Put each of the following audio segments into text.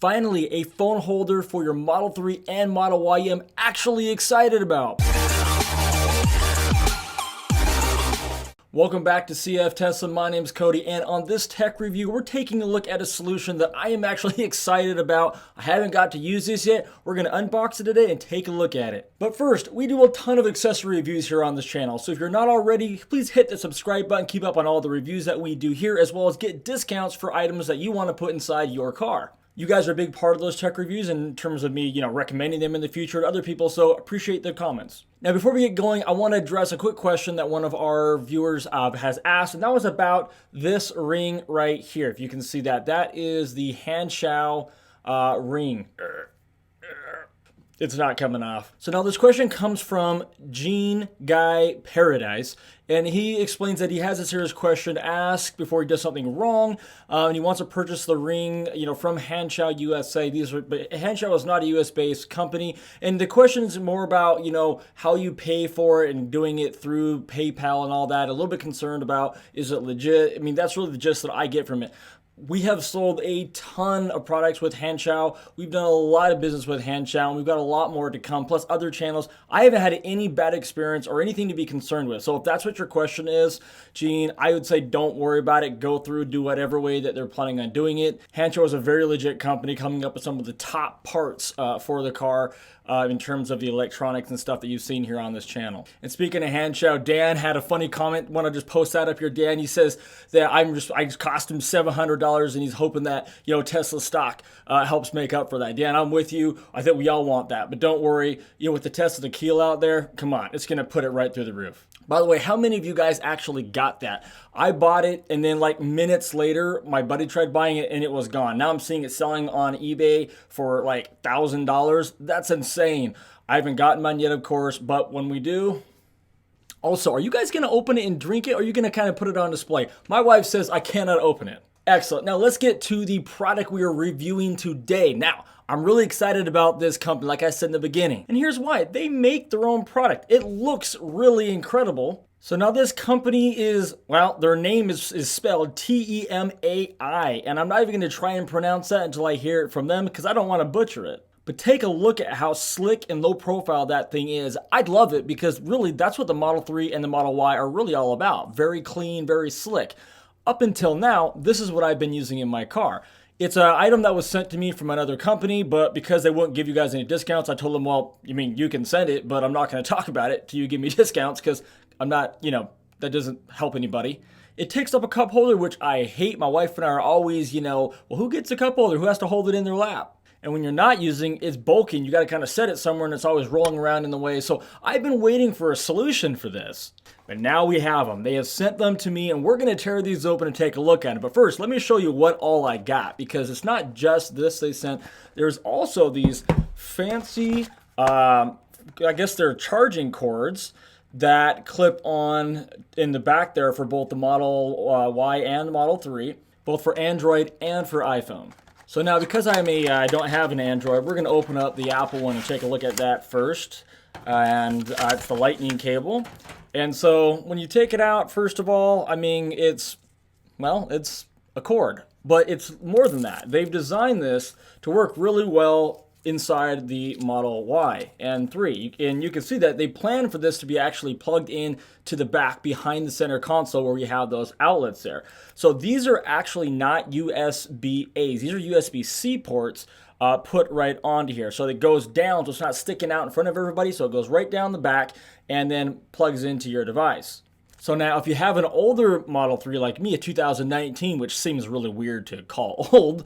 Finally, a phone holder for your Model 3 and Model Y I'm actually excited about. Welcome back to CfTesla. My name's Cody, and on this tech review, we're taking a look at a solution that I am actually excited about. I haven't got to use this yet. We're going to unbox it today and take a look at it. But first, we do a ton of accessory reviews here on this channel, so if you're not already, please hit the subscribe button, keep up on all the reviews that we do here, as well as get discounts for items that you want to put inside your car. You guys are a big part of those tech reviews in terms of me, recommending them in the future to other people, so appreciate the comments. Now, before we get going, I want to address a quick question that one of our viewers has asked, and that was about this ring right here. If you can see that, that is the Hanshao ring. It's not coming off. So now this question comes from Gene Guy Paradise, and he explains that he has a serious question to ask before he does something wrong, and he wants to purchase the ring, from Hanshao USA. But Hanshao is not a US-based company, and the question is more about, how you pay for it and doing it through PayPal and all that. A little bit concerned about, is it legit? I mean, that's really the gist that I get from it. We have sold a ton of products with Hanshao. We've done a lot of business with Hanshao, and we've got a lot more to come, plus other channels. I haven't had any bad experience or anything to be concerned with. So if that's what your question is, Gene, I would say don't worry about it. Go through, do whatever way that they're planning on doing it. Hanshao is a very legit company coming up with some of the top parts for the car in terms of the electronics and stuff that you've seen here on this channel. And speaking of Hanshao, Dan had a funny comment. Want to just post that up here, Dan? He says that I just cost him $700. And he's hoping that, Tesla stock helps make up for that. Dan, I'm with you. I think we all want that. But don't worry, with the Tesla Keel out there, come on, it's going to put it right through the roof. By the way, how many of you guys actually got that? I bought it, and then minutes later, my buddy tried buying it, and it was gone. Now I'm seeing it selling on eBay for $1,000. That's insane. I haven't gotten mine yet, of course, but when we do... Also, are you guys going to open it and drink it, or are you going to kind of put it on display? My wife says I cannot open it. Excellent. Now let's get to the product we are reviewing today. Now, I'm really excited about this company, like I said in the beginning. And here's why. They make their own product. It looks really incredible. So now this company is, their name is spelled Temai. And I'm not even going to try and pronounce that until I hear it from them because I don't want to butcher it. But take a look at how slick and low profile that thing is. I'd love it because really that's what the Model 3 and the Model Y are really all about. Very clean, very slick. Up until now, this is what I've been using in my car. It's an item that was sent to me from another company, but because they wouldn't give you guys any discounts, I told them, you can send it, but I'm not going to talk about it till you give me discounts because I'm not, that doesn't help anybody. It takes up a cup holder, which I hate. My wife and I are always, who gets a cup holder? Who has to hold it in their lap? And when you're not using, it's bulky. You got to kind of set it somewhere and it's always rolling around in the way. So I've been waiting for a solution for this. But now we have them. They have sent them to me and we're going to tear these open and take a look at it. But first, let me show you what all I got because it's not just this they sent. There's also these fancy, I guess they're charging cords that clip on in the back there for both the Model Y and the Model 3, both for Android and for iPhone. So now, because I don't have an Android, we're going to open up the Apple one and take a look at that first. And it's the lightning cable. And so when you take it out, first of all, it's a cord. But it's more than that. They've designed this to work really well inside the Model Y and 3. And you can see that they plan for this to be actually plugged in to the back behind the center console where you have those outlets there. So these are actually not USB-A's. These are USB-C ports put right onto here. So it goes down, so it's not sticking out in front of everybody. So it goes right down the back and then plugs into your device. So now if you have an older Model 3 like me, a 2019, which seems really weird to call old,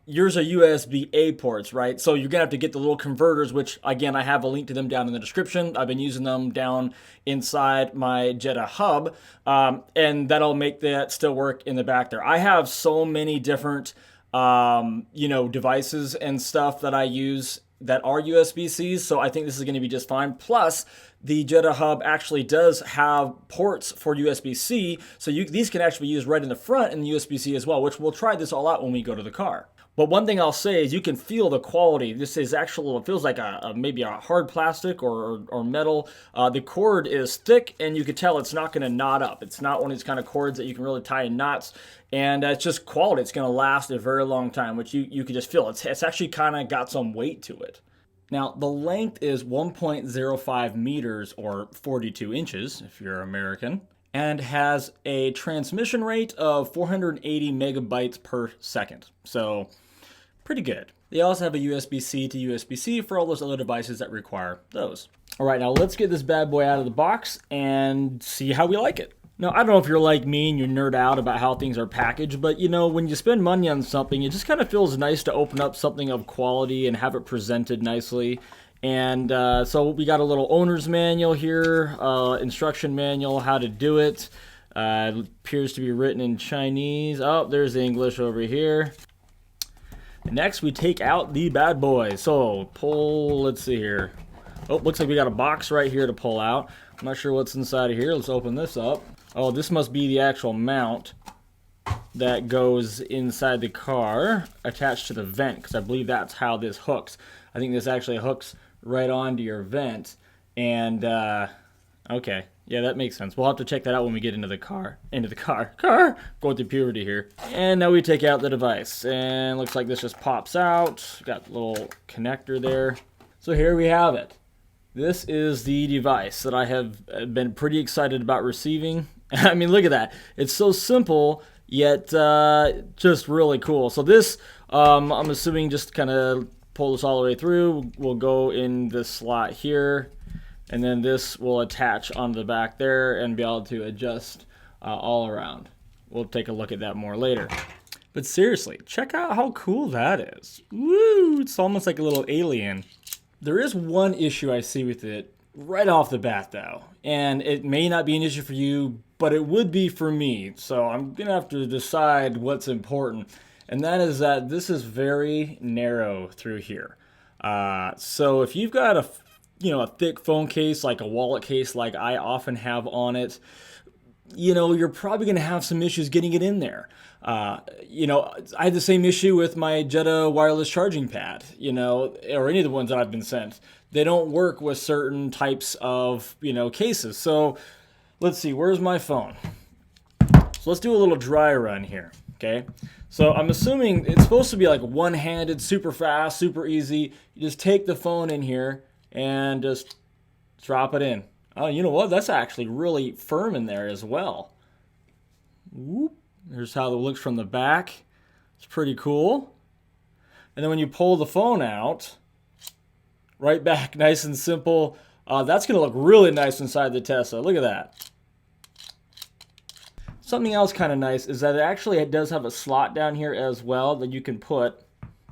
yours are USB-A ports, right? So you're gonna have to get the little converters, which again, I have a link to them down in the description. I've been using them down inside my Jeda hub, and that'll make that still work in the back there. I have so many different, devices and stuff that I use that are USB-Cs, so I think this is gonna be just fine. Plus, the Jeda hub actually does have ports for USB-C, so these can actually be used right in the front in the USB-C as well, which we'll try this all out when we go to the car. But one thing I'll say is you can feel the quality. This is actually, it feels like maybe a hard plastic or metal. The cord is thick, and you can tell it's not going to knot up. It's not one of these kind of cords that you can really tie in knots. And it's just quality. It's going to last a very long time, which you can just feel. It's actually kind of got some weight to it. Now, the length is 1.05 meters or 42 inches, if you're American, and has a transmission rate of 480 megabytes per second. So, pretty good. They also have a USB-C to USB-C for all those other devices that require those. All right, now let's get this bad boy out of the box and see how we like it. Now, I don't know if you're like me and you nerd out about how things are packaged, but when you spend money on something, it just kind of feels nice to open up something of quality and have it presented nicely. And so we got a little owner's manual here, instruction manual, how to do it. It appears to be written in Chinese. Oh, there's the English over here. Next, we take out the bad boy. So, let's see here. Oh, looks like we got a box right here to pull out. I'm not sure what's inside of here. Let's open this up. Oh, this must be the actual mount that goes inside the car attached to the vent, because I believe that's how this hooks. I think this actually hooks right onto your vent. And, okay. Yeah, that makes sense. We'll have to check that out when we get into the car. Going through puberty here. And now we take out the device. And looks like this just pops out. Got a little connector there. So here we have it. This is the device that I have been pretty excited about receiving. I mean, look at that. It's so simple, yet just really cool. So this, I'm assuming, just kind of pull this all the way through. We'll go in this slot here, and then this will attach on the back there and be able to adjust all around. We'll take a look at that more later. But seriously, check out how cool that is. Woo! It's almost like a little alien. There is one issue I see with it right off the bat, though. And it may not be an issue for you, but it would be for me. So I'm going to have to decide what's important. And that is that this is very narrow through here. So if you've got a thick phone case, like a wallet case like I often have on it, you're probably going to have some issues getting it in there. I had the same issue with my Jeda wireless charging pad, or any of the ones that I've been sent. They don't work with certain types of, cases. So let's see, where's my phone? So let's do a little dry run here, okay? So I'm assuming it's supposed to be like one-handed, super fast, super easy. You just take the phone in here and just drop it in. Oh, you know what? That's actually really firm in there as well. Whoop. Here's how it looks from the back. It's pretty cool. And then when you pull the phone out, right back, nice and simple. That's going to look really nice inside the Tesla. Look at that. Something else kind of nice is that it does have a slot down here as well that you can put,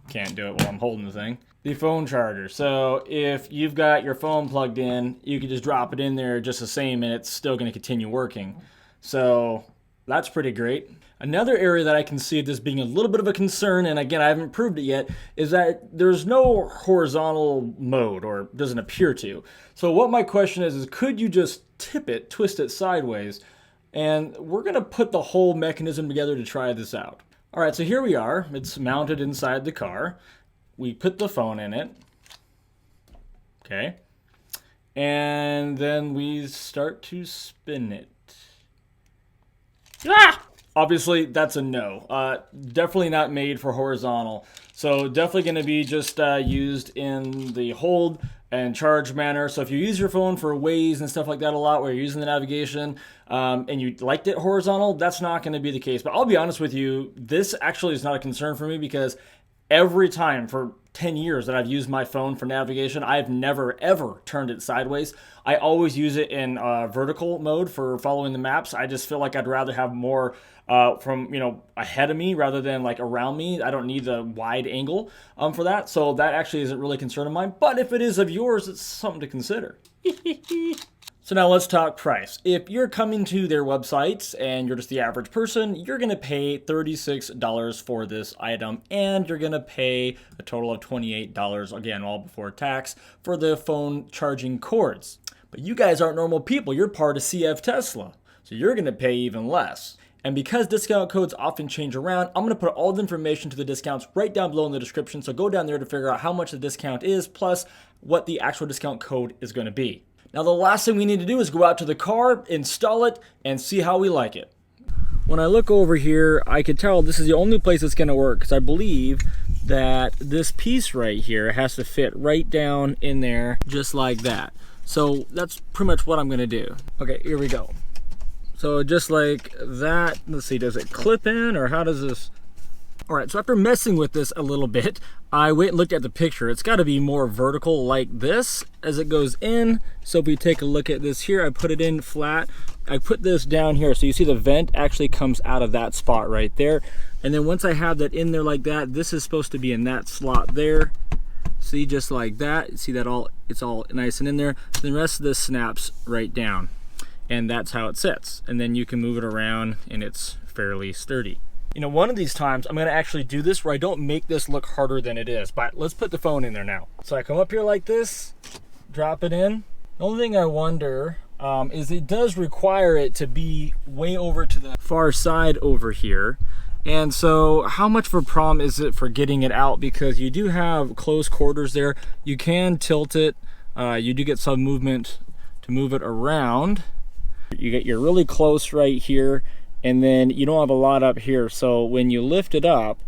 can't do it while I'm holding the thing, the phone charger. So if you've got your phone plugged in, you can just drop it in there just the same and it's still going to continue working. So that's pretty great. Another area that I can see this being a little bit of a concern, and again, I haven't proved it yet, is that there's no horizontal mode, or doesn't appear to. So what my question is could you just twist it sideways? And we're going to put the whole mechanism together to try this out. All right, so here we are. It's mounted inside the car. We put the phone in it. Okay. And then we start to spin it. Ah! Obviously, that's a no. Definitely not made for horizontal. So definitely going to be just used in the hold and charge manner. So if you use your phone for Waze and stuff like that a lot, where you're using the navigation, and you liked it horizontal, that's not going to be the case. But I'll be honest with you, this actually is not a concern for me, because every time for 10 years that I've used my phone for navigation, I've never, ever turned it sideways. I always use it in vertical mode for following the maps. I just feel like I'd rather have more from, ahead of me rather than like around me. I don't need the wide angle for that. So that actually isn't really a concern of mine. But if it is of yours, it's something to consider. So now let's talk price. If you're coming to their websites and you're just the average person, you're going to pay $36 for this item, and you're going to pay a total of $28, again, all before tax, for the phone charging cords. But you guys aren't normal people. You're part of CfTesla, so you're going to pay even less. And because discount codes often change around, I'm going to put all the information to the discounts right down below in the description. So go down there to figure out how much the discount is, plus what the actual discount code is going to be. Now, the last thing we need to do is go out to the car, install it, and see how we like it. When I look over here, I can tell this is the only place it's going to work, because I believe that this piece right here has to fit right down in there just like that. So that's pretty much what I'm going to do. Okay, here we go. So just like that, let's see, does it clip in or how does this? All right, so after messing with this a little bit, I went and looked at the picture. It's got to be more vertical like this as it goes in. So if we take a look at this here, I put it in flat. I put this down here. So you see the vent actually comes out of that spot right there. And then once I have that in there like that, this is supposed to be in that slot there. See, just like that. See that it's all nice and in there. Then the rest of this snaps right down. And that's how it sits. And then you can move it around and it's fairly sturdy. You know, one of these times I'm gonna actually do this where I don't make this look harder than it is, but let's put the phone in there now. So I come up here like this, drop it in. The only thing I wonder is it does require it to be way over to the far side over here. And so how much of a problem is it for getting it out? Because you do have close quarters there. You can tilt it. You do get some movement to move it around. You're really close right here, and then you don't have a lot up here. So when you lift it up,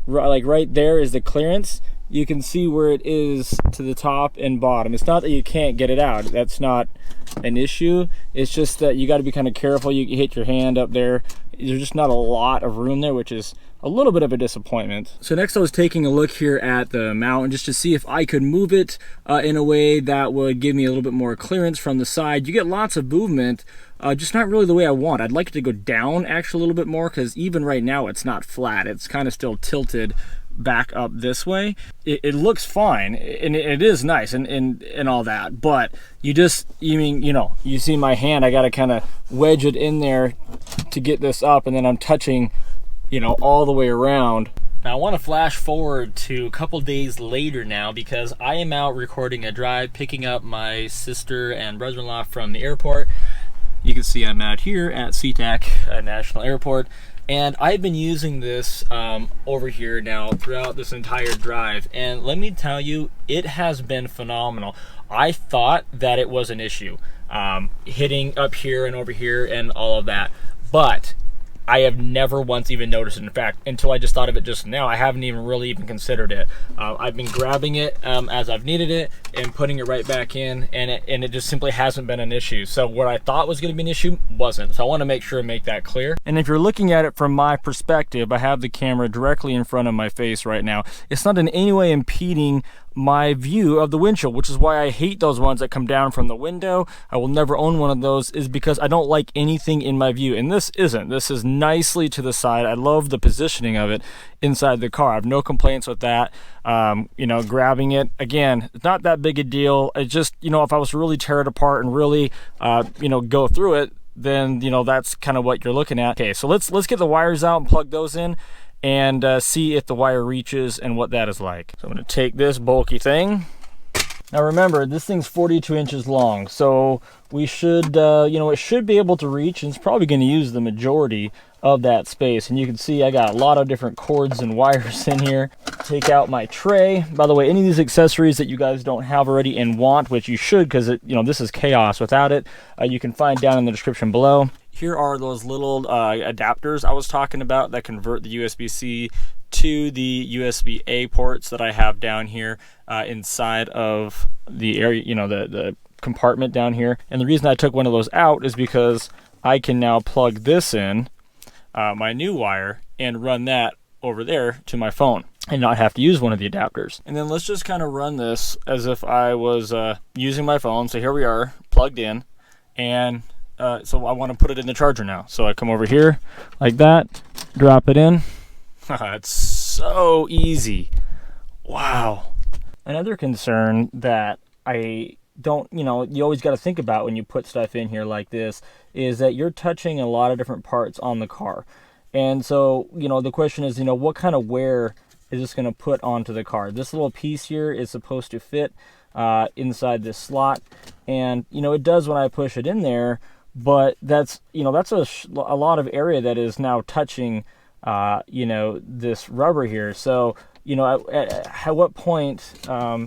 like right there is the clearance. You can see where it is to the top and bottom. It's not that you can't get it out. That's not an issue. It's just that you got to be kind of careful. You hit your hand up there. There's just not a lot of room there, which is a little bit of a disappointment. So next I was taking a look here at the mount just to see if I could move it in a way that would give me a little bit more clearance from the side. You get lots of movement, just not really the way I want. I'd like it to go down actually a little bit more, because even right now it's not flat. It's kind of still tilted back up this way. It looks fine and it is nice and all that, but you see my hand, I got to kind of wedge it in there to get this up, and then I'm touching all the way around. Now I want to flash forward to a couple days later now, because I am out recording a drive picking up my sister and brother-in-law from the airport. You can see I'm out here at SeaTac National Airport, and I've been using this over here now throughout this entire drive, and let me tell you, it has been phenomenal. I thought that it was an issue hitting up here and over here and all of that, but I have never once even noticed it. In fact, until I just thought of it just now, I haven't even really considered it. I've been grabbing it as I've needed it and putting it right back in, and it just simply hasn't been an issue. So what I thought was going to be an issue wasn't. So I want to make sure and make that clear. And if you're looking at it from my perspective, I have the camera directly in front of my face right now. It's not in any way impeding my view of the windshield, which is why I hate those ones that come down from the window. I will never own one of those, is because I don't like anything in my view, and this isn't. This is nicely to the side. I love the positioning of it inside the car. I have no complaints with that. Grabbing it, again, it's not that big a deal. It's just, if I was to really tear it apart and really go through it, then that's kind of what you're looking at. Okay, so let's get the wires out and plug those in and see if the wire reaches and what that is like. So I'm going to take this bulky thing. Now remember, this thing's 42 inches long, so we should, it should be able to reach, and it's probably going to use the majority of that space. And you can see I got a lot of different cords and wires in here. Take out my tray. By the way, any of these accessories that you guys don't have already and want, which you should, because this is chaos without it, you can find down in the description below. Here are those little adapters I was talking about that convert the USB-C to the USB-A ports that I have down here inside of the area, the compartment down here. And the reason I took one of those out is because I can now plug this in, my new wire, and run that over there to my phone and not have to use one of the adapters. And then let's just kind of run this as if I was using my phone. So here we are, plugged in, and so I want to put it in the charger now. So I come over here like that, drop it in. It's so easy. Wow. Another concern that I don't, you always got to think about when you put stuff in here like this is that you're touching a lot of different parts on the car. And so, the question is, what kind of wear is this going to put onto the car? This little piece here is supposed to fit inside this slot. And, it does when I push it in there. but that's, that's a lot of area that is now touching, this rubber here. So, at what point,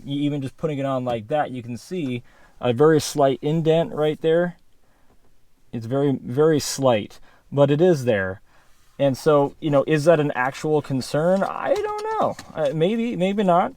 even just putting it on like that, you can see a very slight indent right there. It's very, very slight, but it is there. And so, is that an actual concern? I don't know. Maybe not.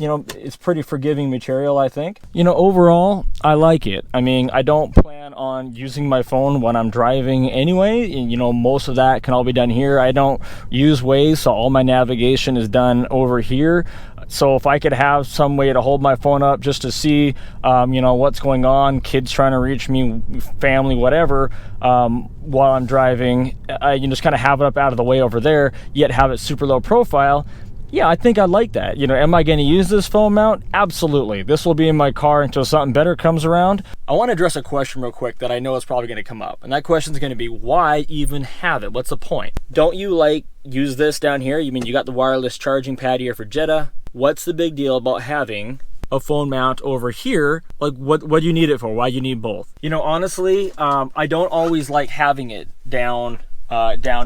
It's pretty forgiving material, I think. Overall, I like it. I mean, I don't plan on using my phone when I'm driving anyway. And, most of that can all be done here. I don't use Waze, so all my navigation is done over here. So if I could have some way to hold my phone up just to see, what's going on, kids trying to reach me, family, whatever, while I'm driving, I can just kind of have it up out of the way over there, yet have it super low profile. Yeah, I think I like that. Am I going to use this phone mount? Absolutely. This will be in my car until something better comes around. I want to address a question real quick that I know is probably going to come up. And that question is going to be, why even have it? What's the point? Don't you use this down here? You mean you got the wireless charging pad here for Jeda? What's the big deal about having a phone mount over here? What do you need it for? Why do you need both? Honestly, I don't always like having it down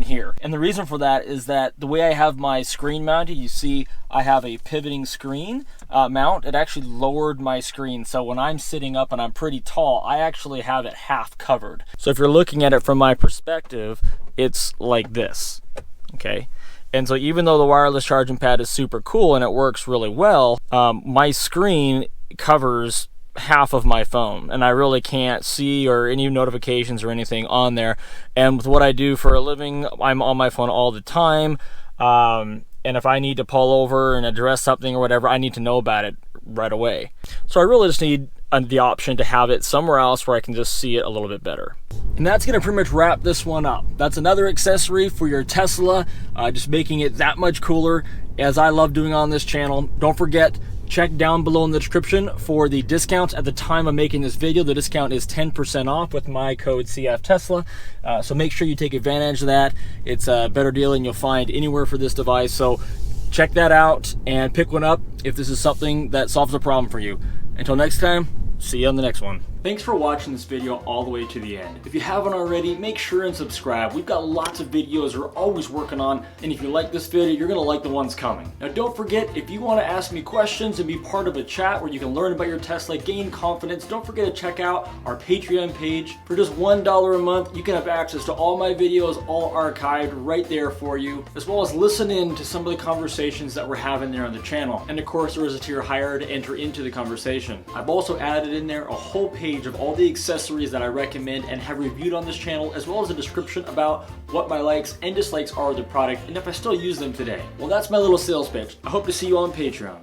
here. And the reason for that is that the way I have my screen mounted, you see I have a pivoting screen mount. It actually lowered my screen. So when I'm sitting up and I'm pretty tall, I actually have it half covered. So if you're looking at it from my perspective, it's like this, okay? And so even though the wireless charging pad is super cool and it works really well, my screen covers half of my phone and I really can't see or any notifications or anything on there. And with what I do for a living, I'm on my phone all the time. And if I need to pull over and address something or whatever, I need to know about it right away. So I really just need the option to have it somewhere else where I can just see it a little bit better. And that's going to pretty much wrap this one up. That's another accessory for your Tesla, just making it that much cooler, as I love doing on this channel. Don't forget, check down below in the description for the discounts. At the time of making this video, the discount is 10% off with my code CfTesla. So make sure you take advantage of that. It's a better deal than you'll find anywhere for this device. So check that out and pick one up if this is something that solves a problem for you. Until next time, see you on the next one. Thanks for watching this video all the way to the end. If you haven't already, make sure and subscribe. We've got lots of videos we're always working on, and if you like this video, you're gonna like the ones coming. Now don't forget, if you wanna ask me questions and be part of a chat where you can learn about your Tesla, gain confidence, don't forget to check out our Patreon page. For just $1 a month, you can have access to all my videos, all archived right there for you, as well as listen in to some of the conversations that we're having there on the channel. And of course, there is a tier higher to enter into the conversation. I've also added in there a whole page of all the accessories that I recommend and have reviewed on this channel, as well as a description about what my likes and dislikes are of the product and if I still use them today. Well, that's my little sales pitch. I hope to see you on Patreon.